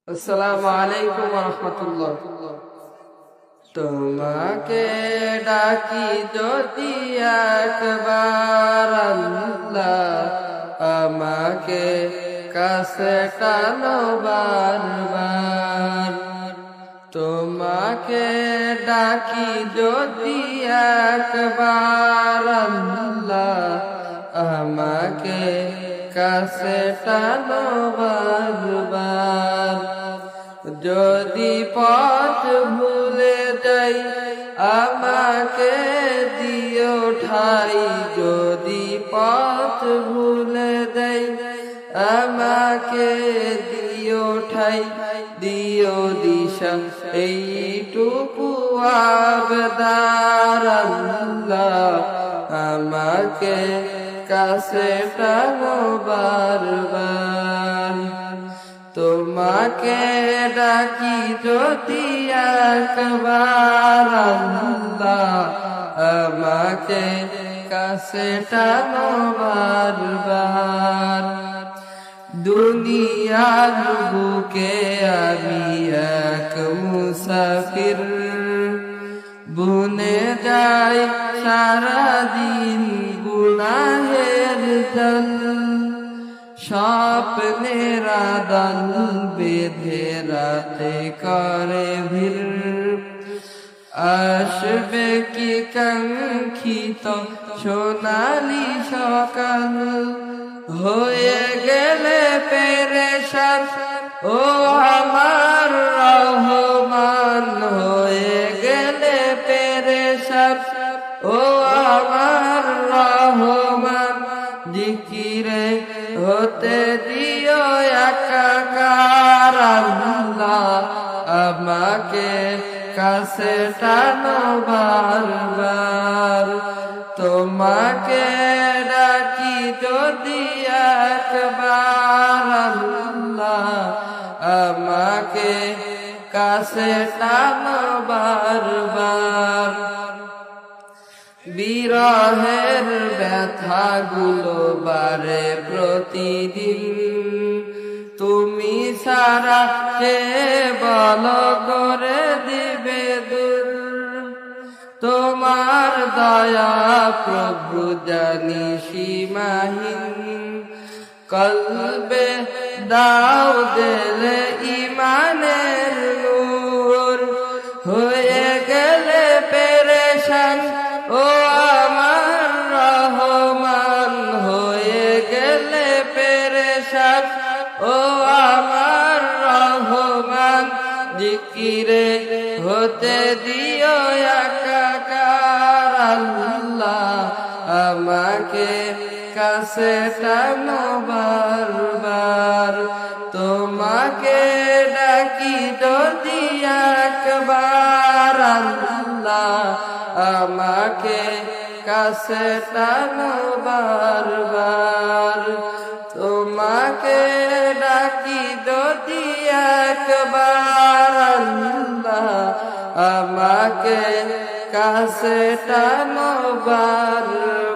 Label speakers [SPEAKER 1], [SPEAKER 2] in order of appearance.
[SPEAKER 1] আসসালামু আলাইকুম ওয়া রাহমাতুল্লাহ। তোমাকে ডাকি যদি একবার আল্লাহ, আমাকে কাছে টানো বারবার। তোমাকে ডাকি যদি একবার আল্লাহ, আমাকে কাছে টানো বারবার। যদি পথ ভুলে যাই আমাকে দিও ঠাই, যদি পথ ভুলে যাই আমাকে দিও ঠাই, দিও দিশা এইটুকু আবদার আল্লাহ, আমাকে কাছে টানো বারবার। তোমাকে ডাকি যদি একবার আল্লাহ, আমাকে কাছে টানো বারবার। দুনিয়ার বুকে আমি এক মুসাফির, বুনে যাই সারাদিন গুনাহের জল। স্বপ্নের আদান বেঁধে রাতে করে ভিড়, আসবে কি কাঙ্ক্ষিত সোনালি সকাল। হয়ে গেলে পেরেশান ও আমার রহমান, হয়ে গেলে পেরেশান ও আমার রহমান। জিকিরে হতে দিও একাকার আল্লাহ, আমাকে কাছে টানো বারবার। তোমাকে ডাকি যদি একবার আল্লাহ, আমাকে কাছে টানো বারবার। বিরহের ব্যথাগুলো বারে প্রতিদিন, তুমি সারা কে বলো করে দিবে দূর। তোমার দয়া প্রভু জানি সীমাহীন, কলবে দাও দিলে ইমানের নূর। হয়ে গেলে পেরেশান ও আমার রহমান, হয়ে গেলে পেরেশান ও আমার রহমান। জিকিরে হতে দিও একাকার আল্লাহ, আমাকে কাছে টানো বারবার। তোমাকে ডাকি যদি একবার আল্লাহ, আমাকে কাছে টানো বারবার। তোমাকে ডাকি যদি একবার আল্লাহ, আমাকে কাছে টানো বারবার।